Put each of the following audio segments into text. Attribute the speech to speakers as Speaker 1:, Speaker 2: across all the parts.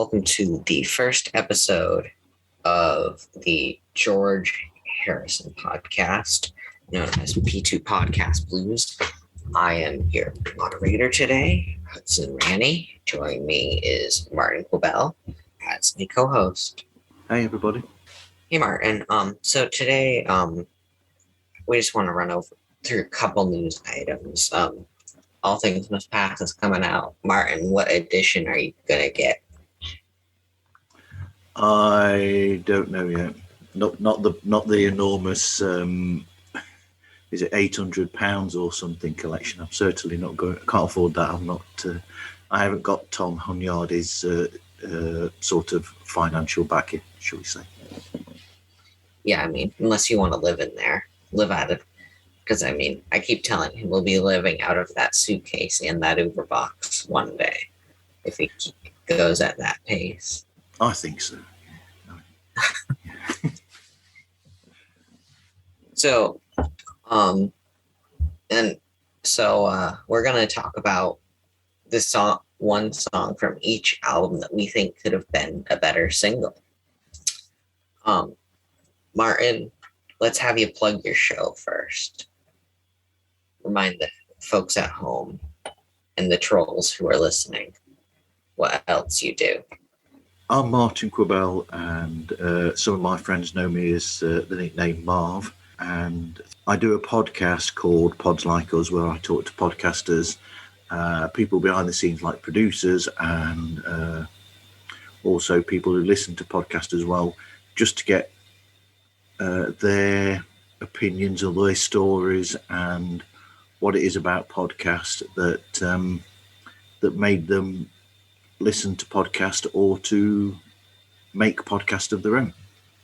Speaker 1: welcome to the first episode of the George Harrison podcast, known as P2 Podcast Blues. I am your moderator today, Hudson Ranny. Joining me is Martin Quibell as the co-host.
Speaker 2: Hey, everybody.
Speaker 1: Hey, Martin. So today, we just want to run through a couple news items. All Things Must Pass is coming out. Martin, what edition are you gonna get?
Speaker 2: I don't know yet. Not the enormous. Is it £800 or something collection? I'm certainly not going. I can't afford that. I'm not. I haven't got Tom Hunyadi's sort of financial backing, shall we say?
Speaker 1: Yeah, I mean, unless you want to live in there, live out of. Because, I mean, I keep telling him we'll be living out of that suitcase and that Uber box one day if he goes at that pace.
Speaker 2: I think so.
Speaker 1: So, we're going to talk about this one song from each album that we think could have been a better single. Martin, let's have you plug your show first. Remind the folks at home and the trolls who are listening what else you do.
Speaker 2: I'm Martin Quibell, and some of my friends know me as the nickname Marv. And I do a podcast called Pods Like Us, where I talk to podcasters, people behind the scenes like producers, and also people who listen to podcasts as well, just to get their opinions or their stories and what it is about podcasts that made them listen to podcast or to make podcast of their own.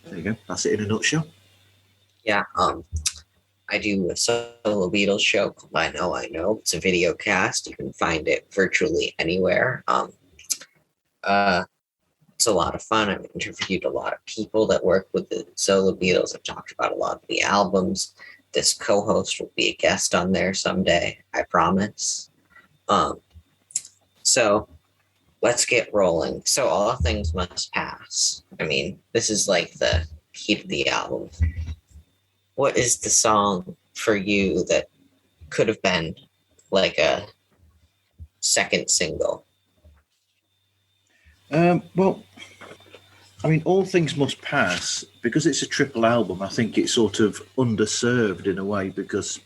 Speaker 2: There you go. That's it in a nutshell.
Speaker 1: Yeah. I do a solo Beatles show called I Know. It's a video cast. You can find it virtually anywhere. It's a lot of fun. I've interviewed a lot of people that work with the solo Beatles. I've talked about a lot of the albums. This co-host will be a guest on there someday, I promise. So let's get rolling. So All Things Must Pass. I mean, this is like the heat of the album. What is the song for you that could have been like a second single?
Speaker 2: Well, I mean, All Things Must Pass, because it's a triple album, I think it's sort of underserved in a way because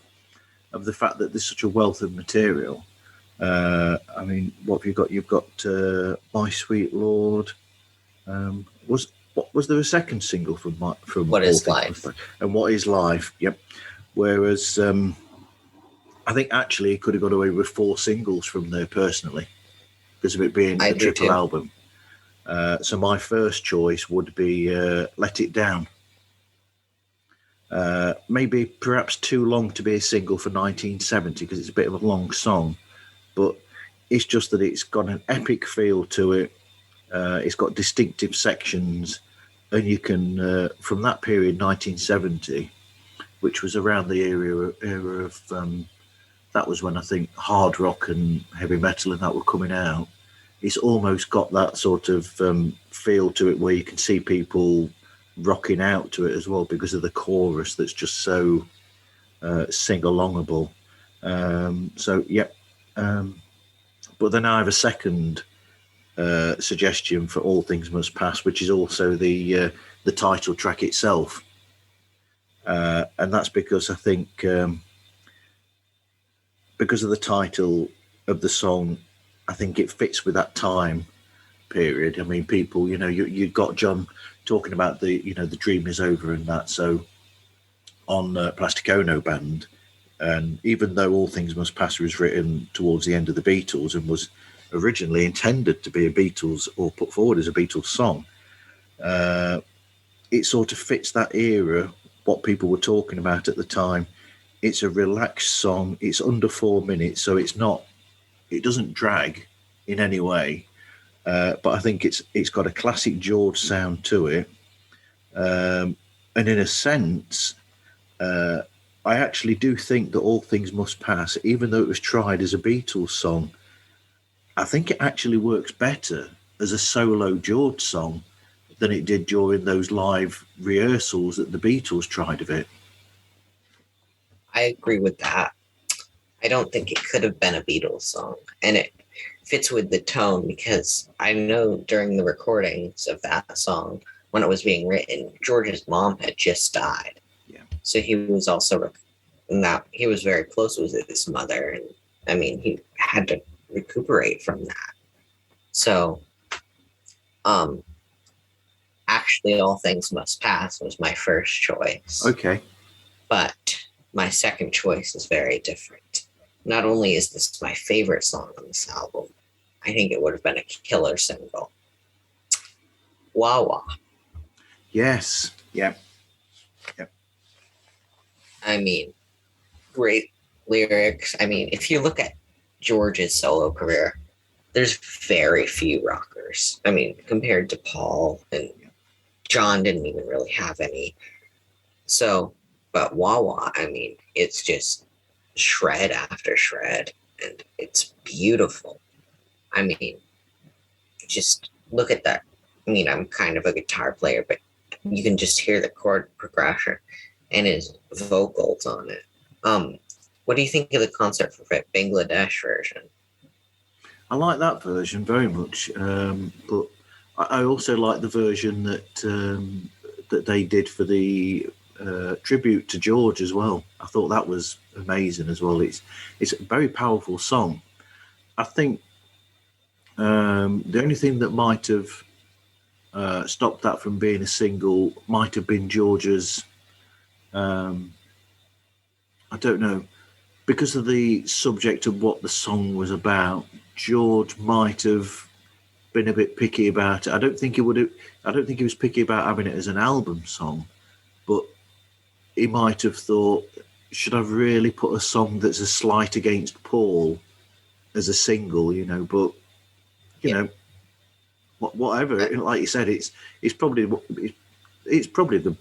Speaker 2: of the fact that there's such a wealth of material. I mean, what have you got? You've got My Sweet Lord. Was there a second single from
Speaker 1: What Is Life?
Speaker 2: And What Is Life? Yep. Whereas I think actually he could have got away with 4 singles from there personally because of it being a triple album. So my first choice would be Let It Down. Maybe perhaps too long to be a single for 1970 because it's a bit of a long song, but it's just that it's got an epic feel to it. It's got distinctive sections, and you can, from that period, 1970, which was around the era of, that was when I think hard rock and heavy metal and that were coming out. It's almost got that sort of feel to it where you can see people rocking out to it as well because of the chorus that's just so sing-alongable. But then I have a second suggestion for All Things Must Pass, which is also the title track itself. And that's because I think because of the title of the song, I think it fits with that time period. I mean, people, you got John talking about the dream is over and that. So on Plastic Ono Band, and even though All Things Must Pass was written towards the end of the Beatles and was originally intended to be a Beatles or put forward as a Beatles song, it sort of fits that era, what people were talking about at the time. It's a relaxed song. It's under 4 minutes, so it doesn't drag in any way, but I think it's got a classic George sound to it, and in a sense, I actually do think that All Things Must Pass, even though it was tried as a Beatles song, I think it actually works better as a solo George song than it did during those live rehearsals that the Beatles tried of it.
Speaker 1: I agree with that. I don't think it could have been a Beatles song. And it fits with the tone because I know during the recordings of that song, when it was being written, George's mom had just died.
Speaker 2: Yeah.
Speaker 1: So he was also he was very close with his mother. And I mean, he had to recuperate from that. So, actually, All Things Must Pass was my first choice.
Speaker 2: Okay.
Speaker 1: But my second choice is very different. Not only is this my favorite song on this album, I think it would have been a killer single. Wah Wah.
Speaker 2: Yes. Yep. Yep.
Speaker 1: I mean, great lyrics. I mean, if you look at George's solo career, there's very few rockers. I mean, compared to Paul, and John didn't even really have any. So, but Wah Wah, I mean, it's just shred after shred, and it's beautiful. I mean, just look at that. I mean, I'm kind of a guitar player, but you can just hear the chord progression and his vocals on it. What do you think of the concert for Bangladesh version?
Speaker 2: I like that version very much, but I also like the version that they did for the tribute to George as well. I thought that was amazing as well. It's a very powerful song. I think the only thing that might have stopped that from being a single might have been George's. I don't know, because of the subject of what the song was about. George might have been a bit picky about it. I don't think he was picky about having it as an album song, but he might have thought, should I really put a song that's a slight against Paul as a single? But whatever. Like you said, it's probably the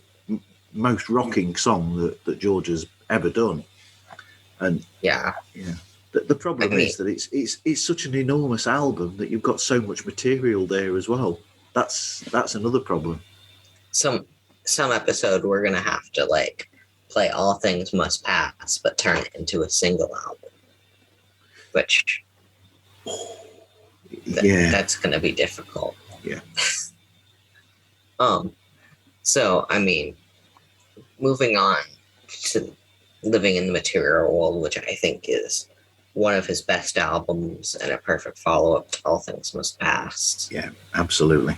Speaker 2: most rocking song that George has ever done. And
Speaker 1: yeah.
Speaker 2: The problem is that it's such an enormous album that you've got so much material there as well. That's another problem.
Speaker 1: Some episode we're gonna have to play All Things Must Pass, but turn it into a single album, which that's gonna be difficult.
Speaker 2: Yeah.
Speaker 1: So I mean, moving on to Living in the Material World, which I think is one of his best albums and a perfect follow-up to All Things Must Pass.
Speaker 2: Yeah, absolutely.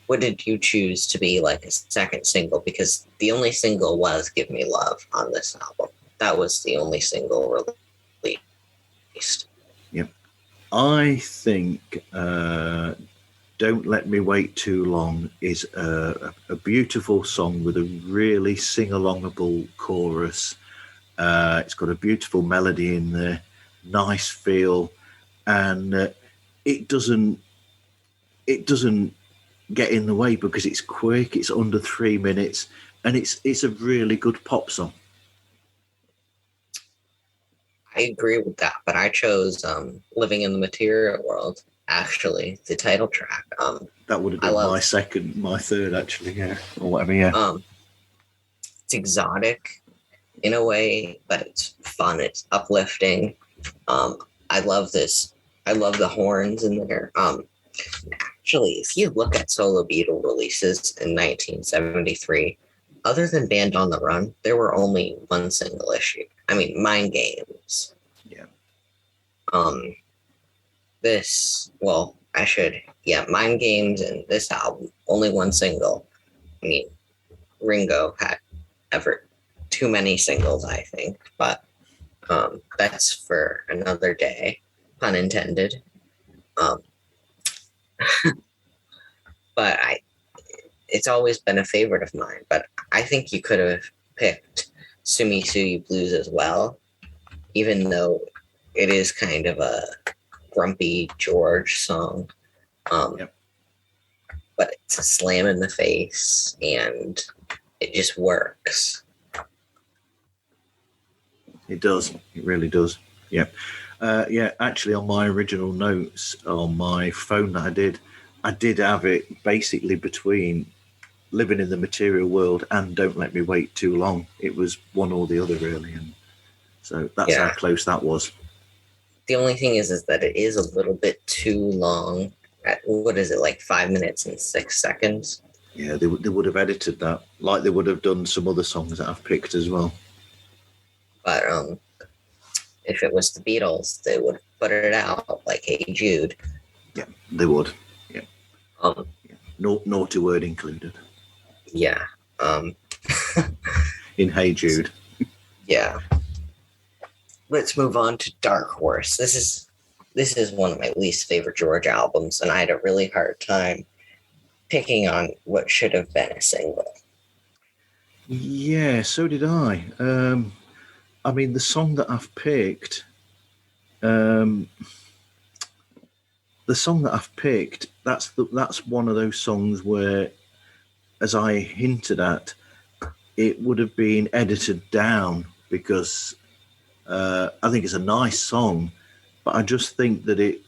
Speaker 1: What did you choose to be a second single? Because the only single was Give Me Love on this album. That was the only single released.
Speaker 2: Yep. I think Don't Let Me Wait Too Long is a beautiful song with a really sing-alongable chorus. It's got a beautiful melody in there, nice feel, and it doesn't get in the way because it's quick. It's under 3 minutes, and it's a really good pop song.
Speaker 1: I agree with that, but I chose Living in the Material World, actually, the title track.
Speaker 2: That would have been my third, actually, yeah, or whatever, yeah.
Speaker 1: It's exotic in a way, but it's fun. It's uplifting. I love this. I love the horns in there. Actually, if you look at solo Beatle releases in 1973, other than Band on the Run, there were only one single issue. I mean, Mind Games.
Speaker 2: Yeah.
Speaker 1: Mind Games and this album, only one single. I mean, Ringo had ever too many singles, I think, but that's for another day, pun intended. But it's always been a favorite of mine, but I think you could have picked Sumi Suyu Blues as well, even though it is kind of a grumpy George song.
Speaker 2: Yep.
Speaker 1: But it's a slam in the face and it just works.
Speaker 2: It does. It really does. Yep. Actually, on my original notes on my phone that I did, I did have it basically between Living in the Material World and Don't Let Me Wait Too Long. It was one or the other, really. And so that's how
Speaker 1: Yeah.
Speaker 2: close that was.
Speaker 1: The only thing is that it is a little bit too long. What is it, like 5 minutes and 6 seconds?
Speaker 2: Yeah, they would have edited that like they would have done some other songs that I've picked as well.
Speaker 1: But if it was the Beatles, they would put it out like Hey Jude.
Speaker 2: Yeah, they would. Yeah.
Speaker 1: Um,
Speaker 2: Naughty word included.
Speaker 1: Yeah.
Speaker 2: In Hey Jude.
Speaker 1: Yeah. Let's move on to Dark Horse. This is one of my least favorite George albums, and I had a really hard time picking on what should have been a single.
Speaker 2: Yeah, so did I. I mean, the song that I've picked, that's one of those songs where, as I hinted at, it would have been edited down because I think it's a nice song, but I just think that it,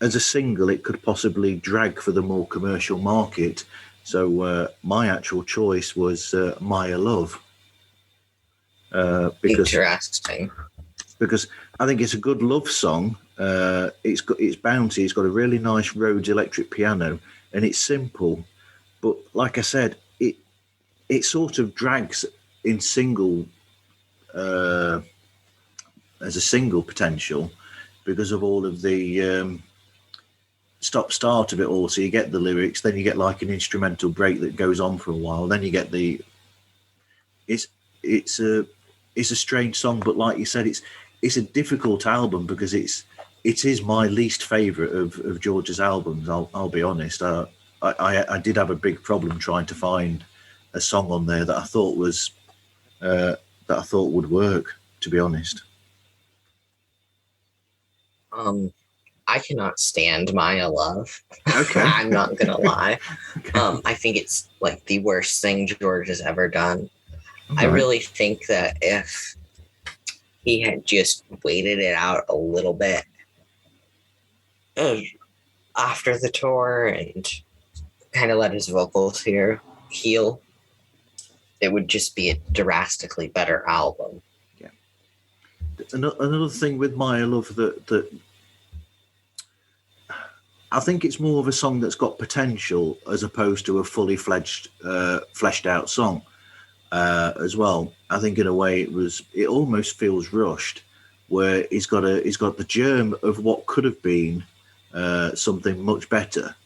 Speaker 2: as a single, it could possibly drag for the more commercial market. So my actual choice was Maya Love.
Speaker 1: Interesting.
Speaker 2: Because I think it's a good love song. It's bouncy. It's got a really nice Rhodes electric piano, and it's simple. But like I said, it sort of drags in single as a single potential because of all of the stop start of it all. So you get the lyrics, then you get like an instrumental break that goes on for a while, then you get the it's a strange song, but like you said, it's a difficult album because it is my least favorite of George's albums. I'll be honest. I did have a big problem trying to find a song on there that I thought would work, to be honest.
Speaker 1: I cannot stand Maya Love.
Speaker 2: Okay.
Speaker 1: I'm not gonna lie.
Speaker 2: Okay.
Speaker 1: I think it's like the worst thing George has ever done.
Speaker 2: All
Speaker 1: I
Speaker 2: right.
Speaker 1: really think that if he had just waited it out a little bit after the tour and kind of let his vocals heal, it would just be a drastically better album.
Speaker 2: Yeah. Another thing with Maya Love that I think it's more of a song that's got potential as opposed to a fully fleshed out song as well. I think in a way it almost feels rushed, where he's got the germ of what could have been something much better,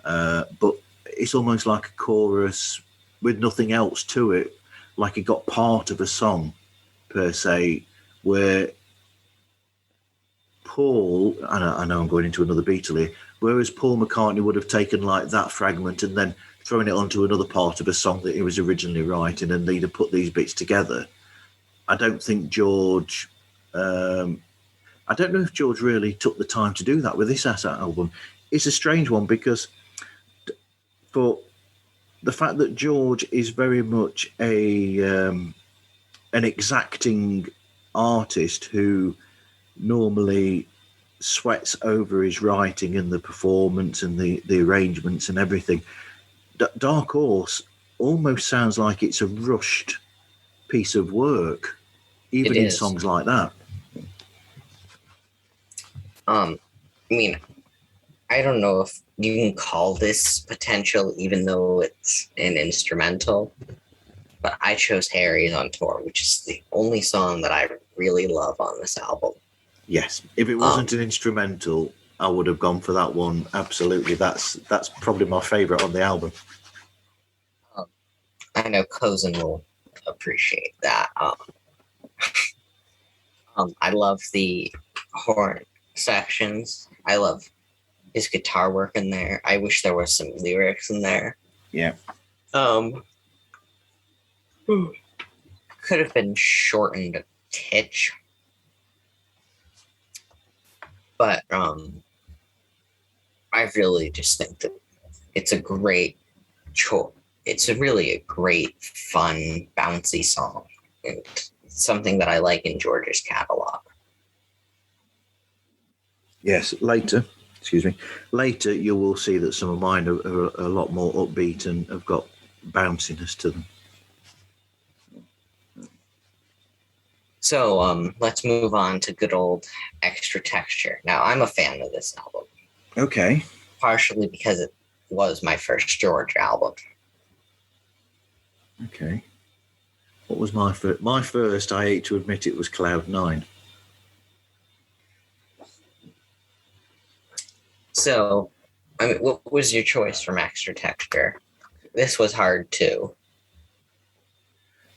Speaker 2: but it's almost like a chorus with nothing else to it, like he got part of a song per se, where Paul, I know I'm going into another Beatle here, whereas Paul McCartney would have taken like that fragment and then thrown it onto another part of a song that he was originally writing, and they'd have put these bits together. I don't think George, I don't know if George really took the time to do that with this album. It's a strange one because for the fact that George is very much an exacting artist who normally sweats over his writing and the performance and the arrangements and everything. Dark Horse almost sounds like it's a rushed piece of work, even in songs like that.
Speaker 1: I mean, I don't know if you can call this potential, even though it's an instrumental, but I chose Harry's on Tour, which is the only song that I really love on this album.
Speaker 2: Yes, if it wasn't an instrumental, I would have gone for that one. Absolutely, that's probably my favorite on the album.
Speaker 1: I know Cozen will appreciate that. I love the horn sections. I love his guitar work in there. I wish there was some lyrics in there.
Speaker 2: Yeah.
Speaker 1: Could have been shortened a titch. But I really just think that it's a great choice. It's really a great, fun, bouncy song. And something that I like in George's catalog.
Speaker 2: Yes, later. excuse me, later you will see that some of mine are a lot more upbeat and have got bounciness to them.
Speaker 1: So let's move on to good old Extra Texture. Now, I'm a fan of this album,
Speaker 2: Okay.
Speaker 1: partially because it was my first George album.
Speaker 2: Okay. What was my first? My first, I hate to admit it, was Cloud 9.
Speaker 1: So, I mean, what was your choice from Extra Texture? This was hard too.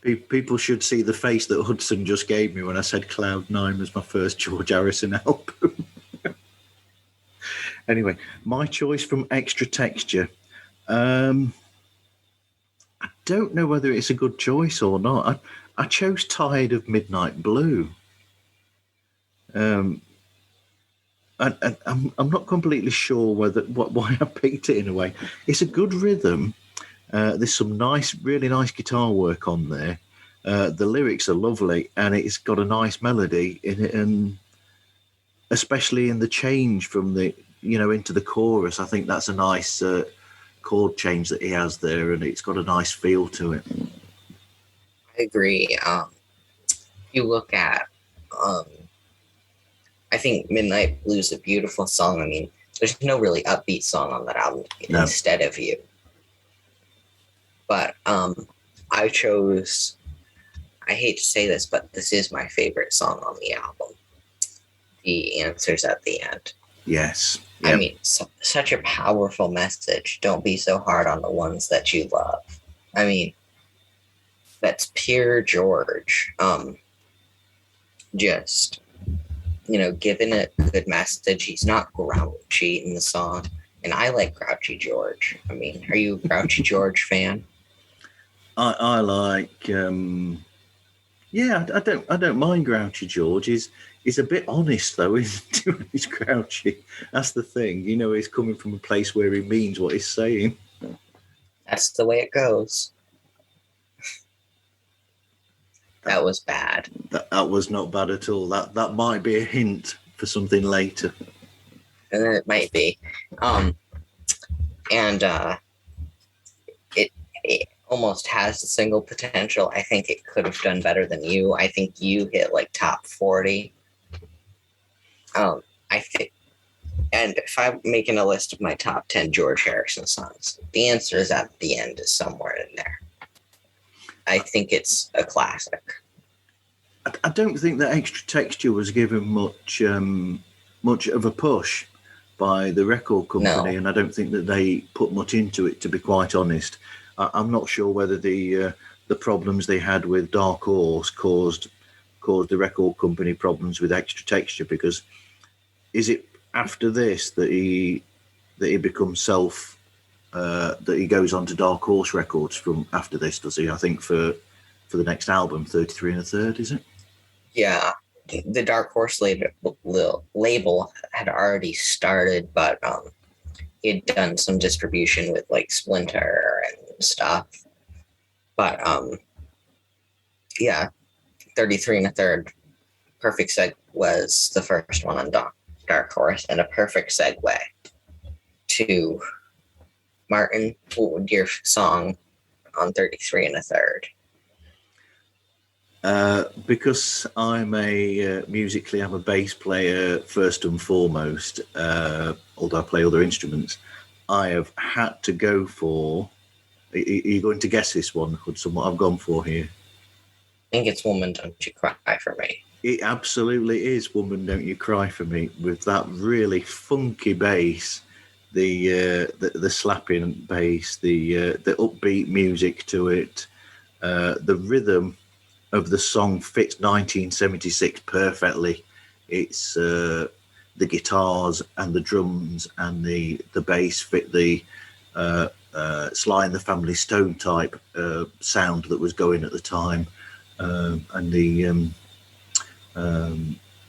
Speaker 2: People should see the face that Hudson just gave me when I said Cloud 9 was my first George Harrison album. Anyway, my choice from Extra Texture. I don't know whether it's a good choice or not. I chose Tired of Midnight Blue. I'm not completely sure why I picked it in a way. It's a good rhythm. There's some really nice guitar work on there. The lyrics are lovely, and it's got a nice melody in it, and especially in the change from the into the chorus. I think that's a nice chord change that he has there, and it's got a nice feel to it.
Speaker 1: I agree. If you look at, I think Midnight Blue is a beautiful song. I mean, there's no really upbeat song on that album,
Speaker 2: No.
Speaker 1: Instead of You. But I chose, I hate to say this, but this is my favorite song on the album. The Answers at the End.
Speaker 2: Yes.
Speaker 1: Yep. I mean, such a powerful message. Don't be so hard on the ones that you love. I mean, that's pure George. Just, giving a good message. He's not grouchy in the song. And I like Grouchy George. I mean, are you a Grouchy George fan?
Speaker 2: I like, I don't mind Grouchy George. He's a bit honest though, isn't he? When he's grouchy. That's the thing. He's coming from a place where he means what he's saying.
Speaker 1: That's the way it goes. That was bad.
Speaker 2: That was not bad at all. That might be a hint for something later.
Speaker 1: And it might be. It almost has the single potential. I think it could have done better than You. I think You hit like top 40. I think, and if I'm making a list of my top 10 George Harrison songs, The Answers at the End is somewhere in there. I think it's a classic.
Speaker 2: I don't think that Extra Texture was given much of a push by the record company, and I don't think that they put much into it, to be quite honest. I'm not sure whether the problems they had with Dark Horse caused the record company problems with Extra Texture, because is it after this that he becomes that he goes on to Dark Horse Records from after this, does he? I think for the next album, 33 1/3, is it?
Speaker 1: Yeah, the Dark Horse label had already started, but he'd done some distribution with like Splinter and stuff. But 33 1/3, Perfect Seg was the first one on Dark Horse, and a perfect segue to Martin. What would your song on 33 1/3?
Speaker 2: Because I'm musically, I'm a bass player first and foremost, although I play other instruments. I have had to go for, are you going to guess this one, Hudson, what I've gone for here?
Speaker 1: I think it's Woman Don't You Cry for Me.
Speaker 2: It absolutely is Woman Don't You Cry for Me, with that really funky bass, the slapping bass, the upbeat music to it, the rhythm of the song fits 1976 perfectly. It's the guitars and the drums and the bass fit the Sly and the Family Stone type sound that was going at the time, and the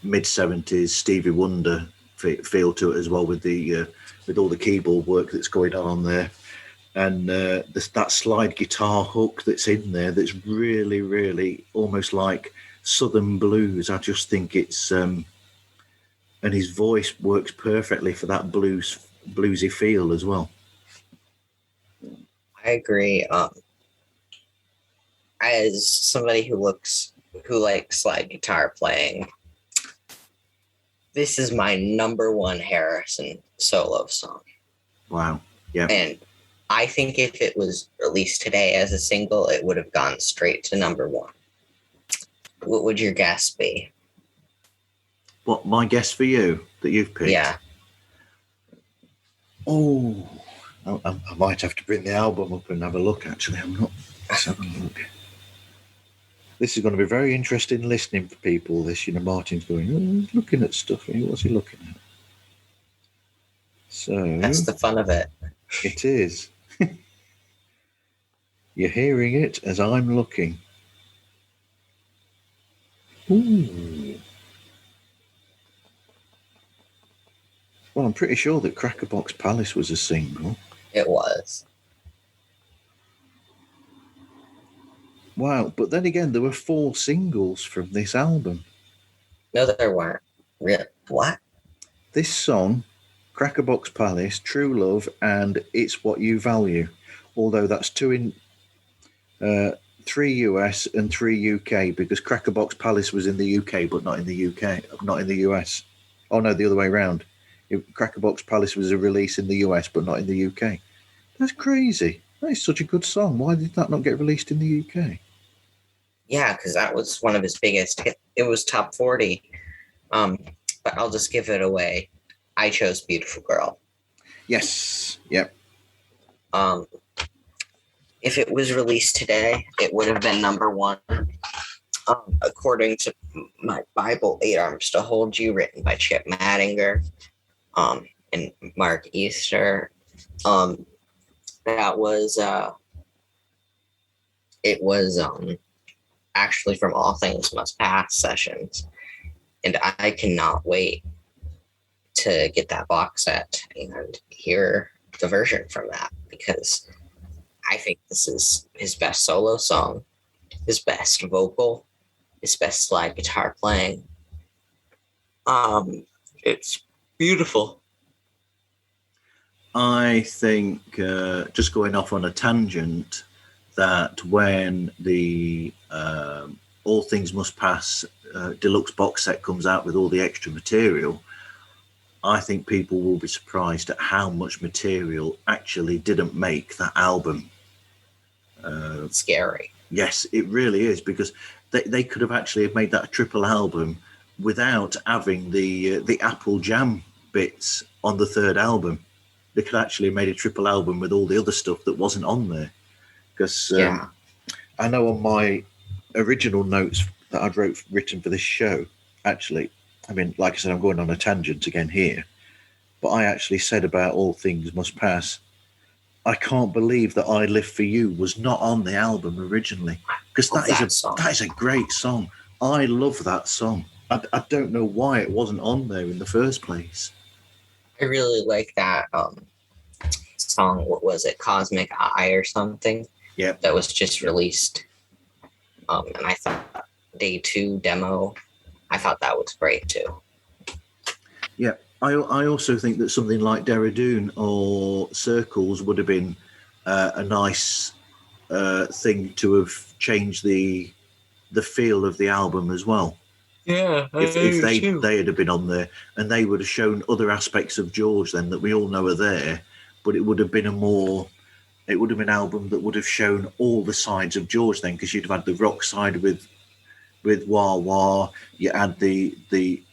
Speaker 2: mid-70s Stevie Wonder feel to it as well, with all the keyboard work that's going on there. And that slide guitar hook that's in there, that's really, really almost like Southern blues. I just think it's and his voice works perfectly for that bluesy feel as well.
Speaker 1: I agree. As somebody who likes slide guitar playing, this is my number one Harrison solo song.
Speaker 2: Wow. Yeah.
Speaker 1: And I think if it was released today as a single, it would have gone straight to number one. What would your guess be?
Speaker 2: What, my guess for you that you've picked?
Speaker 1: Yeah.
Speaker 2: Oh, I might have to bring the album up and have a look, actually. I'm not. Let's have a look. This is going to be very interesting listening for people. This, Martin's going, he's looking at stuff. What's he looking at? So
Speaker 1: That's the fun of it.
Speaker 2: It is. You're hearing it as I'm looking. Ooh. Well, I'm pretty sure that Crackerbox Palace was a single.
Speaker 1: It was.
Speaker 2: Wow, but then again, there were 4 singles from this album.
Speaker 1: No, there weren't. Really? What?
Speaker 2: This song, Crackerbox Palace, True Love, and It's What You Value. Although that's 3 US and 3 UK, because Crackerbox Palace was in the UK, but not in the UK, not in the US. Oh no, the other way around. Crackerbox Palace was a release in the US, but not in the UK. That's crazy. That is such a good song. Why did that not get released in the UK?
Speaker 1: Yeah, because that was one of his biggest hits. It was top 40. But I'll just give it away. I chose Beautiful Girl.
Speaker 2: Yes. Yep.
Speaker 1: If it was released today, it would have been number one. According to my Bible, 8 Arms to Hold You, written by Chip Mattinger, and Mark Easter. That was it was actually from All Things Must Pass sessions, and I cannot wait to get that box set and hear the version from that, because I think this is his best solo song, his best vocal, his best slide guitar playing. It's beautiful.
Speaker 2: I think, just going off on a tangent, that when the All Things Must Pass deluxe box set comes out with all the extra material, I think people will be surprised at how much material actually didn't make that album.
Speaker 1: Scary.
Speaker 2: Yes, it really is, because they could have actually made that a triple album without having the Apple Jam bits on the 3rd album. They could actually have made a triple album with all the other stuff that wasn't on there. Because I know on my original notes that I'd written for this show, actually, I mean, like I said, I'm going on a tangent again here, but I actually said about All Things Must Pass, I can't believe that I Live For You was not on the album originally, because that is a great song. I love that song. I don't know why it wasn't on there in the first place.
Speaker 1: I really like that song. What was it? Cosmic Eye or something?
Speaker 2: Yeah.
Speaker 1: That was just released. And I thought Day 2 demo, I thought that was great too.
Speaker 2: Yeah. I also think that something like Derridoon or Circles would have been a nice thing to have changed the feel of the album as well.
Speaker 1: Yeah,
Speaker 2: if they had been on there, and they would have shown other aspects of George then that we all know are there, but it would have been an album that would have shown all the sides of George then, because you'd have had the rock side with Wah Wah, you had the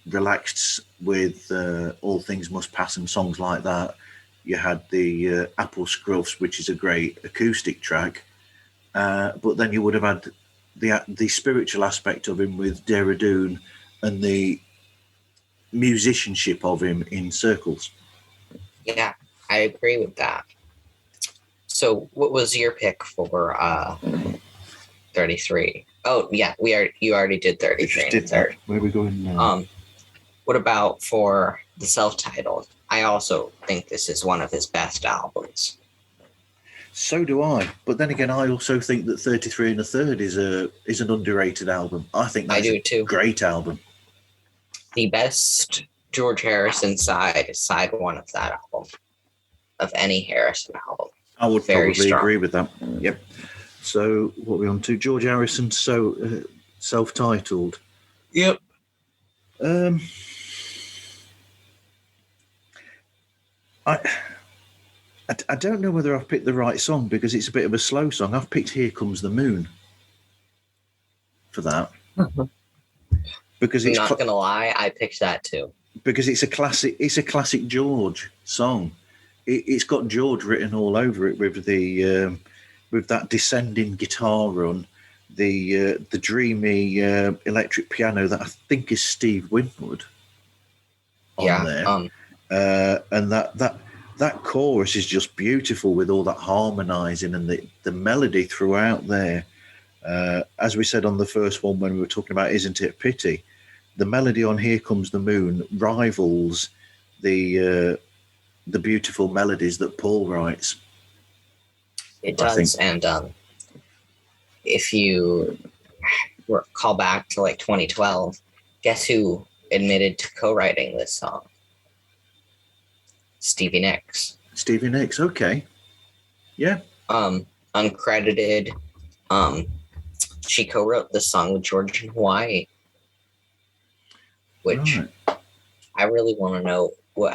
Speaker 2: relaxed with All Things Must Pass and songs like that, you had the Apple Scruffs, which is a great acoustic track, but then you would have had the spiritual aspect of him with Derridoon and the musicianship of him in Circles. Yeah,
Speaker 1: I agree with that. So what was your pick for 33? Oh, yeah, you already did 33.
Speaker 2: Where are we going now?
Speaker 1: What about for the self-titled? I also think this is one of his best albums.
Speaker 2: So do I, but then again, I also think that 33 1/3 is an underrated album. I think that's a great album.
Speaker 1: The best George Harrison side is side one of that album, of any Harrison album.
Speaker 2: I would
Speaker 1: Very
Speaker 2: probably
Speaker 1: strong.
Speaker 2: agree with that. Yep. So what are we on to? George Harrison, self-titled.
Speaker 1: Yep.
Speaker 2: I I don't know whether I've picked the right song because it's a bit of a slow song. I've picked "Here Comes the Moon" for that because
Speaker 1: I'm
Speaker 2: it's
Speaker 1: not gonna lie, I picked that too.
Speaker 2: because it's a classic. It's a classic George song. It's got George written all over it with that descending guitar run, the dreamy electric piano that I think is Steve Winwood on there, and that chorus is just beautiful with all that harmonising and the melody throughout there. As we said on the first one when we were talking about "Isn't It a Pity," the melody on "Here Comes the Moon" rivals the beautiful melodies that Paul writes.
Speaker 1: It does, and if you call back to like 2012, guess who admitted to co-writing this song? Stevie Nicks.
Speaker 2: Stevie Nicks, okay, yeah.
Speaker 1: Uncredited. She co-wrote the song with George in Hawaii, which I really want to know what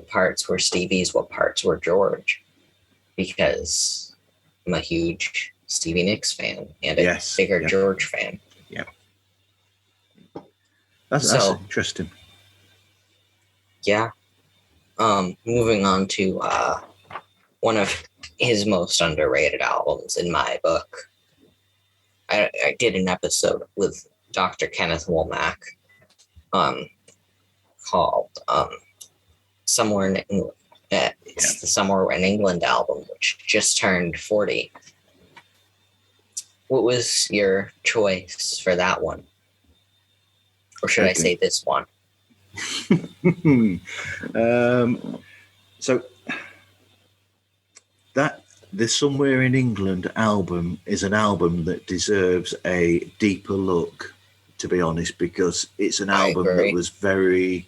Speaker 1: parts were Stevie's, what parts were George, because I'm a huge Stevie Nicks fan and a bigger George fan.
Speaker 2: Yeah, that's interesting.
Speaker 1: Yeah. Moving on to one of his most underrated albums in my book. I did an episode with Dr. Kenneth Womack called Somewhere in England. It's the Somewhere in England album, which just turned 40. What was your choice for that one? Or should I say this one?
Speaker 2: So that the Somewhere in England album is an album that deserves a deeper look, to be honest, because it's an album that was very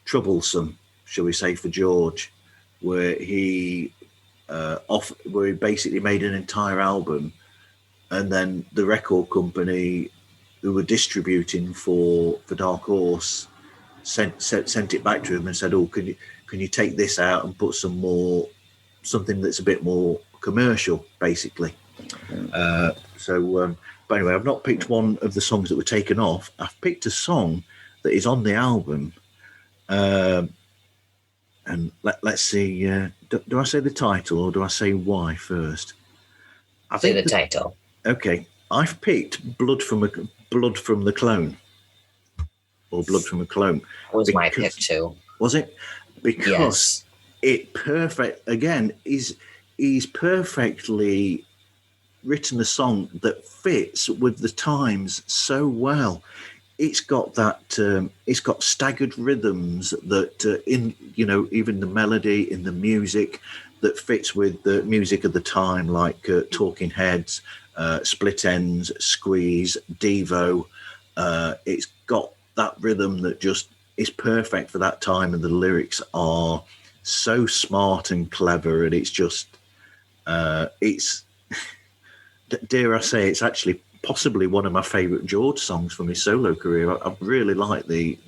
Speaker 2: troublesome, shall we say, for George, where he basically made an entire album, and then the record company who were distributing for Dark Horse sent it back to him and said, "Oh, can you take this out and put something that's a bit more commercial, basically." But anyway, I've not picked one of the songs that were taken off. I've picked a song that is on the album, and let's see. Do I say the title or do I say why first?
Speaker 1: I think the title.
Speaker 2: Okay, I've picked "Blood from the Clone," or "Blood from a Clone."
Speaker 1: Was my pick too?
Speaker 2: Was it? Because it he's perfectly written a song that fits with the times so well. It's got that. It's got staggered rhythms that even the melody in the music that fits with the music of the time, like Talking Heads, Split Enz, Squeeze, Devo. It's got that rhythm that just is perfect for that time, and the lyrics are so smart and clever, and it's just it's dare I say, it's actually possibly one of my favorite George songs from his solo career. I really like the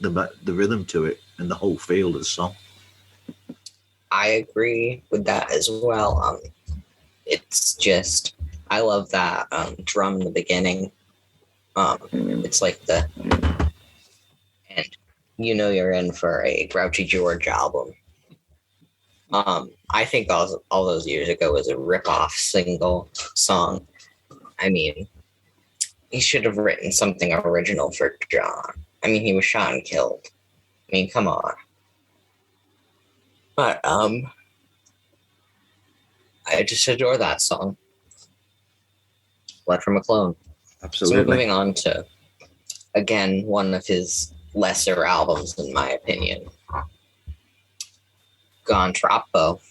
Speaker 2: rhythm to it and the whole feel of the song.
Speaker 1: I agree with that as well. It's just, I love that drum in the beginning. It's like and you're in for a Grouchy George album. I think all those years ago was a rip-off single song. I mean, he should have written something original for John. I mean, he was shot and killed. I mean, come on. But I just adore that song. Blood from a Clone.
Speaker 2: Absolutely.
Speaker 1: So moving on to, again, one of his lesser albums, in my opinion. Gone Troppo.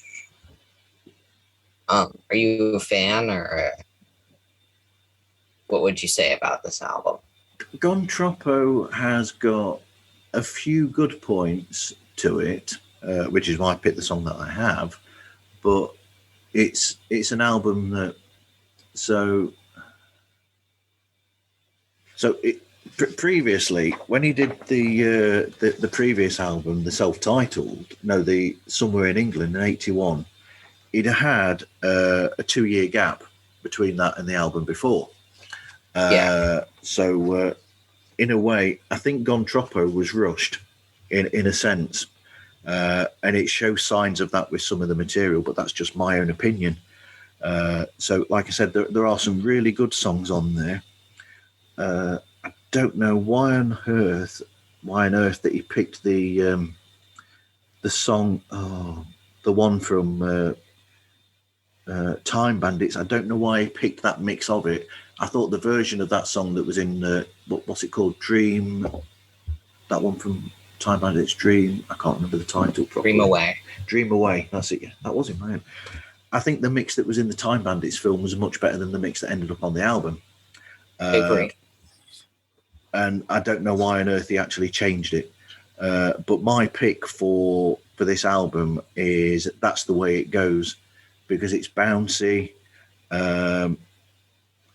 Speaker 1: Are you a fan, or what would you say about this album?
Speaker 2: Gontroppo has got a few good points to it, which is why I picked the song that I have. But it's an album that previously, when he did the previous album, the self-titled, the Somewhere in England in '81, he'd had a 2-year gap between that and the album before. So in a way, I think Gontroppo was rushed in a sense, and it shows signs of that with some of the material. But that's just my own opinion. So, like I said, there are some really good songs on there. I don't know why on earth that he picked the song, the one from Time Bandits. I don't know why he picked that mix of it. I thought the version of that song that was in what's it called, Dream, that one from Time Bandits, Dream. I can't remember the title properly. Dream Away. That's it. Yeah, that was in my own. I think the mix that was in the Time Bandits film was much better than the mix that ended up on the album.
Speaker 1: I agree.
Speaker 2: And I don't know why on earth he actually changed it. But my pick for this album is That's the Way It Goes, because it's bouncy.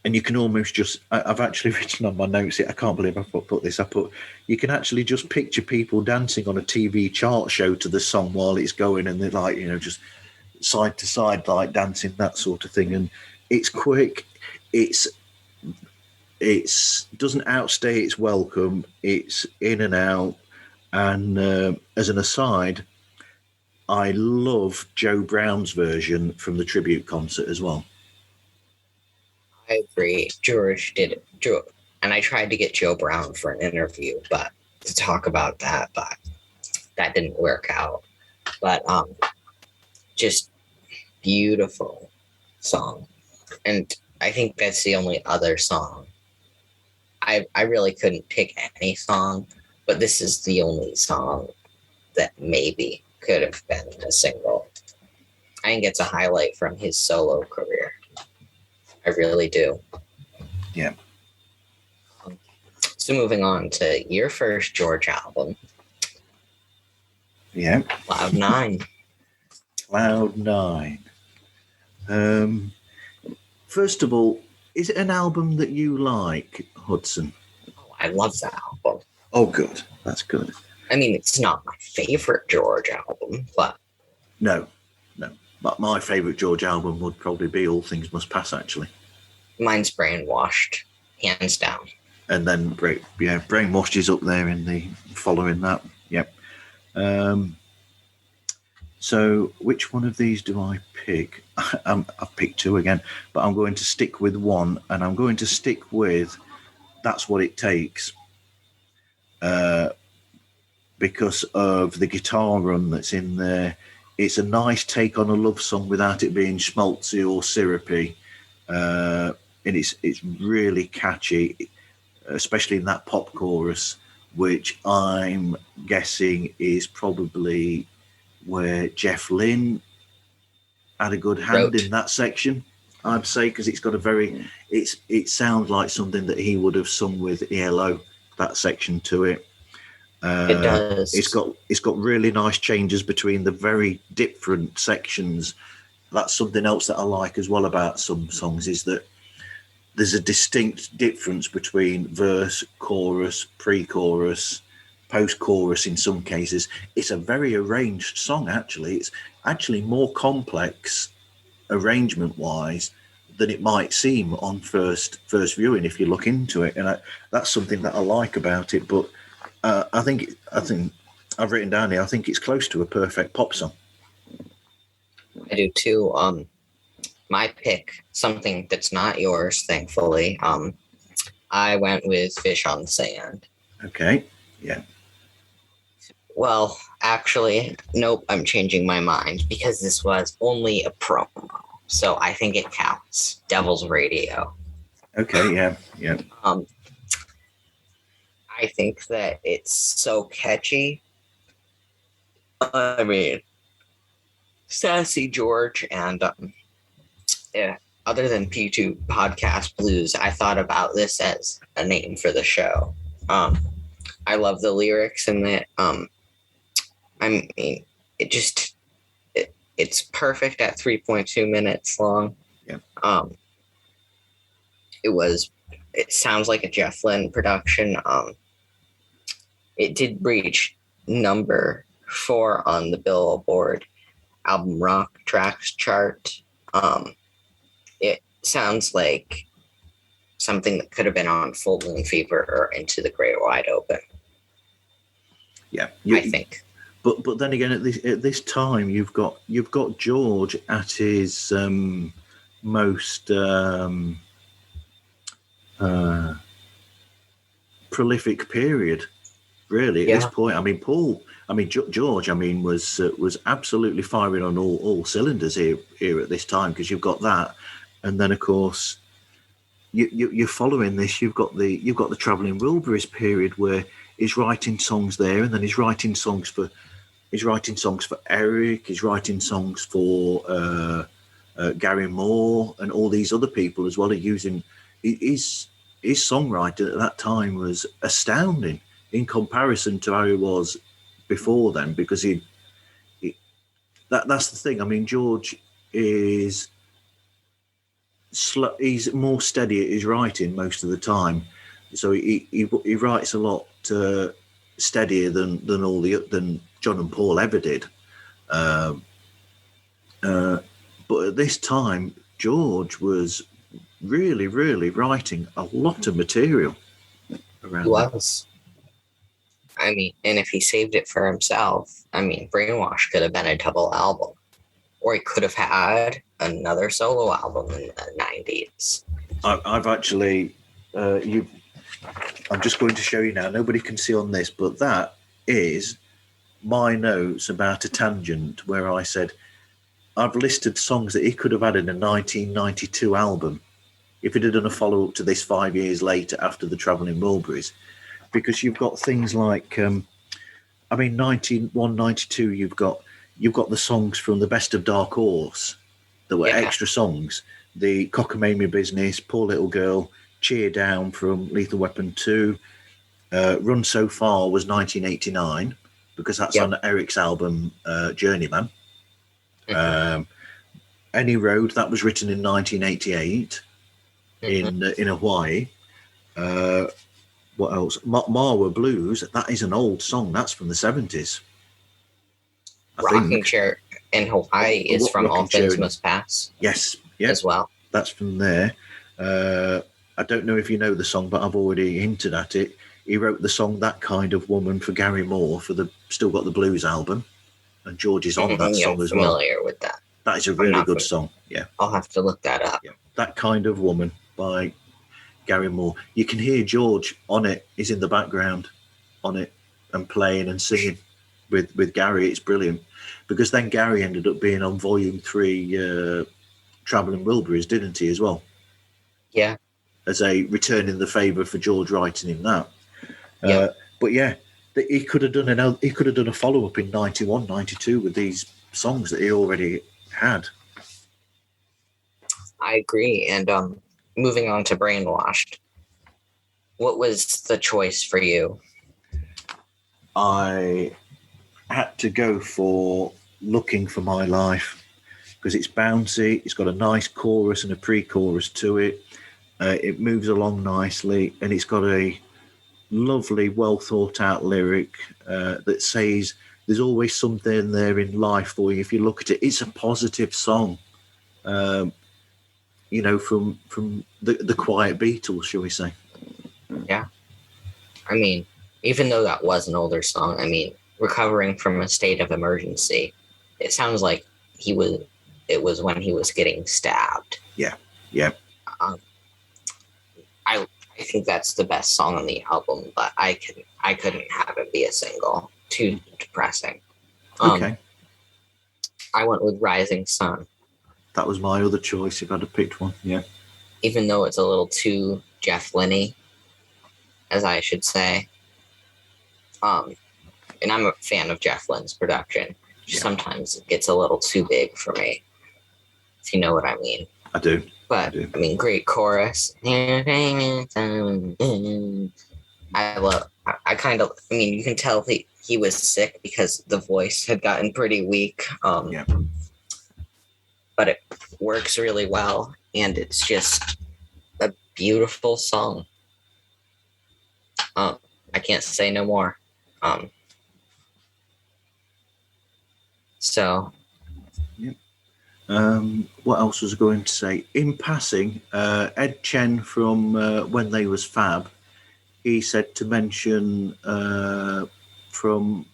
Speaker 2: And you can almost just, I've actually written on my notes here, I can't believe I put this, you can actually just picture people dancing on a TV chart show to the song while it's going, and they're like, just side to side, like dancing, that sort of thing. And it's quick, it's doesn't outstay its welcome, it's in and out. And as an aside, I love Joe Brown's version from the tribute concert as well.
Speaker 1: I agree. George did it. And I tried to get Joe Brown for an interview, but to talk about that, but that didn't work out. But just beautiful song. And I think that's the only other song. I really couldn't pick any song, but this is the only song that maybe could have been a single. I think it's a highlight from his solo career. I really do.
Speaker 2: Yeah.
Speaker 1: So moving on to your first George album.
Speaker 2: Yeah.
Speaker 1: Cloud Nine.
Speaker 2: Cloud Nine. First of all, is it an album that you like, Hudson?
Speaker 1: Oh, I love that album.
Speaker 2: Oh, good. That's good.
Speaker 1: I mean, it's not my favorite George album, but...
Speaker 2: No. But my favourite George album would probably be All Things Must Pass, actually. Mine's
Speaker 1: Brainwashed, hands down.
Speaker 2: And then, Brainwashed is up there in the following that. Yep. So which one of these do I pick? I've picked two again, but I'm going to stick with one, and I'm going to stick with That's What It Takes. Because of the guitar run that's in there. It's a nice take on a love song without it being schmaltzy or syrupy. And it's really catchy, especially in that pop chorus, which I'm guessing is probably where Jeff Lynne had a good hand in that section, I'd say, because it's got it sounds like something that he would have sung with ELO, that section to it.
Speaker 1: It does.
Speaker 2: It's got really nice changes between the very different sections. That's something else that I like as well about some songs, is that there's a distinct difference between verse, chorus, pre-chorus, post-chorus in some cases. It's a very arranged song, actually. It's actually more complex arrangement-wise than it might seem on first viewing if you look into it. And that's something that I like about it. But I think I've written down here, I think it's close to a perfect pop song.
Speaker 1: I do too. My pick, something that's not yours, thankfully. I went with Fish on Sand.
Speaker 2: Okay. Yeah.
Speaker 1: Well, actually, nope, I'm changing my mind because this was only a promo. So I think it counts. Devil's Radio.
Speaker 2: Okay, yeah.
Speaker 1: I think that it's so catchy. I mean, Sassy George and other than P2 Podcast Blues, I thought about this as a name for the show. I love the lyrics in it. I mean, it's perfect at 3.2 minutes long.
Speaker 2: Yeah.
Speaker 1: It sounds like a Jeff Lynne production. It did reach number 4 on the Billboard album rock tracks chart. It sounds like something that could have been on Full Moon Fever or Into the Great Wide Open.
Speaker 2: Yeah,
Speaker 1: I think.
Speaker 2: But then again, at this time, you've got George at his most prolific period, really. At this point, I mean, George, was absolutely firing on all cylinders here at this time, because you've got that, and then of course you're following this. You've got the Travelling Wilburys period where he's writing songs there, and then he's writing songs for Eric. He's writing songs for Gary Moore and all these other people as well. His songwriting at that time was astounding in comparison to how he was before then, because that's the thing. I mean, George he's more steady at his writing most of the time, so he writes a lot steadier than John and Paul ever did. But at this time, George was really, really writing a lot of material around.
Speaker 1: He was. I mean, and if he saved it for himself, I mean, Brainwash could have been a double album, or he could have had another solo album in the 90s.
Speaker 2: I've actually, I'm just going to show you now. Nobody can see on this, but that is my notes about a tangent where I said I've listed songs that he could have had in a 1992 album if he'd have done a follow-up to this 5 years later after the Travelling Wilburys, because you've got things like 91, 92, you've got the songs from the Best of Dark Horse that were extra songs, the Cockamamie Business, Poor Little Girl, Cheer Down from Lethal Weapon 2, Run So Far was 1989, because that's on Eric's album Journeyman. Any Road, that was written in 1988 in Hawaii. What else? Marwa Blues, that is an old song. That's from the 70s.
Speaker 1: Rocking Chair in Hawaii is from All Things Must Pass.
Speaker 2: Yes.
Speaker 1: As well.
Speaker 2: That's from there. I don't know if you know the song, but I've already hinted at it. He wrote the song That Kind of Woman for Gary Moore for the Still Got the Blues album. And George is on that song as well. I'm familiar with that. That is a really good song. Yeah.
Speaker 1: I'll have to look that up.
Speaker 2: Yeah. That Kind of Woman by Gary Moore. You can hear George on it. He's in the background on it and playing and singing with Gary. It's brilliant, because then Gary ended up being on Volume 3 Travelling Wilburys, didn't he, as well?
Speaker 1: Yeah.
Speaker 2: As a returning the favour for George writing him that. But yeah, he could have done a follow-up in 91, 92 with these songs that he already had.
Speaker 1: I agree. And moving on to Brainwashed, what was the choice for you?
Speaker 2: I had to go for Looking for My Life, because it's bouncy, it's got a nice chorus and a pre-chorus to it. It moves along nicely, and it's got a lovely, well thought out lyric that says there's always something there in life for you if you look at it. It's a positive song, from the Quiet Beatles, shall we say.
Speaker 1: Yeah. I mean, even though that was an older song, I mean, recovering from a state of emergency, it sounds like it was when he was getting stabbed.
Speaker 2: Yeah.
Speaker 1: I think that's the best song on the album, but I couldn't have it be a single. Too depressing.
Speaker 2: Okay.
Speaker 1: I went with Rising Sun.
Speaker 2: That was my other choice if I'd have picked one. Yeah.
Speaker 1: Even though it's a little too Jeff Lynne, as I should say. And I'm a fan of Jeff Lynne's production. Sometimes it gets a little too big for me, if you know what I mean.
Speaker 2: I do.
Speaker 1: But I mean, great chorus. I kind of, I mean, you can tell he was sick because the voice had gotten pretty weak.
Speaker 2: Yeah.
Speaker 1: But it works really well, and it's just a beautiful song. I can't say no more. So.
Speaker 2: Yep. What else was I going to say? In passing, Ed Chen from When They Was Fab, he said to mention from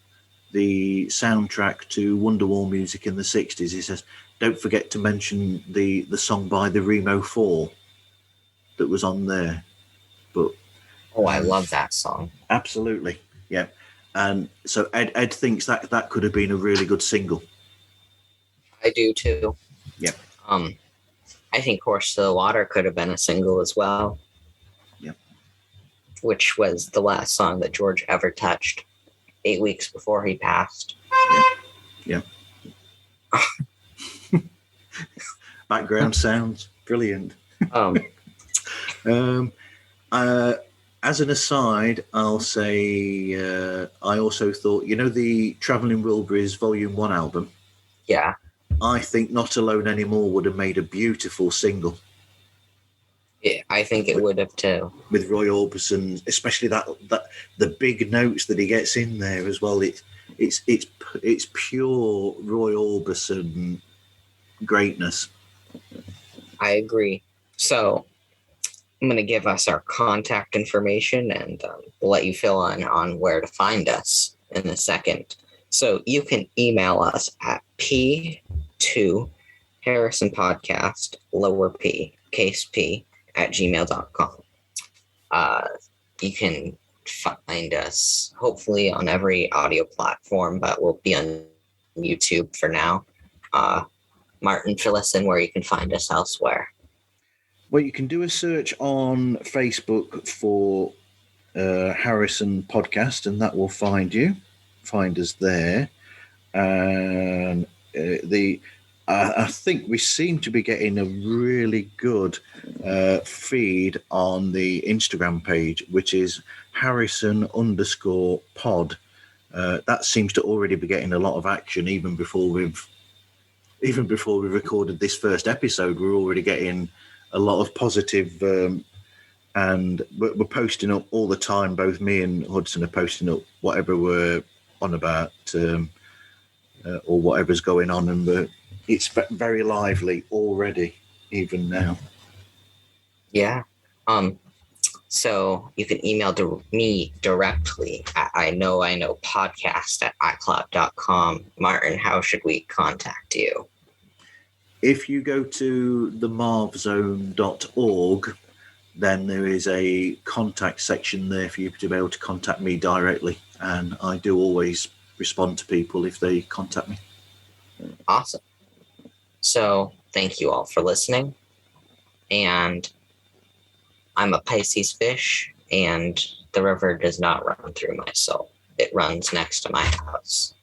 Speaker 2: the soundtrack to Wonderwall music in the 60s, he says, don't forget to mention the song by the Remo 4 that was on there. But
Speaker 1: I love that song.
Speaker 2: Absolutely, yeah. And so Ed thinks that could have been a really good single.
Speaker 1: I do too.
Speaker 2: Yeah.
Speaker 1: I think Horse to the Water could have been a single as well.
Speaker 2: Yeah.
Speaker 1: Which was the last song that George ever touched 8 weeks before he passed.
Speaker 2: Yeah. Background sounds brilliant. As an aside, I'll say I also thought, the Travelling Wilburys Volume 1 album?
Speaker 1: Yeah.
Speaker 2: I think Not Alone Anymore would have made a beautiful single.
Speaker 1: Yeah, I think it would have too.
Speaker 2: With Roy Orbison, especially that the big notes that he gets in there as well. It's pure Roy Orbison greatness.
Speaker 1: I agree. So I'm going to give us our contact information, and we'll let you fill on where to find us in a second. So you can email us at P2 Harrison Podcast, lower P, case P, at gmail.com. You can find us hopefully on every audio platform, but we'll be on YouTube for now. Martin, fill us in where you can find us elsewhere.
Speaker 2: Well, you can do a search on Facebook for Harrison Podcast, and that will find us there. And I think we seem to be getting a really good feed on the Instagram page, which is Harrison_pod. That seems to already be getting a lot of action even before we recorded this first episode. We're already getting a lot of positive, and we're posting up all the time. Both me and Hudson are posting up whatever we're on about, or whatever's going on, and it's very lively already, even now.
Speaker 1: Yeah. So you can email me directly at I know podcast at iCloud.com. Martin, how should we contact you?
Speaker 2: If you go to themarvzone.org, then there is a contact section there for you to be able to contact me directly. And I do always respond to people if they contact me.
Speaker 1: Awesome. So thank you all for listening. And I'm a Pisces fish, and the river does not run through my soul. It runs next to my house.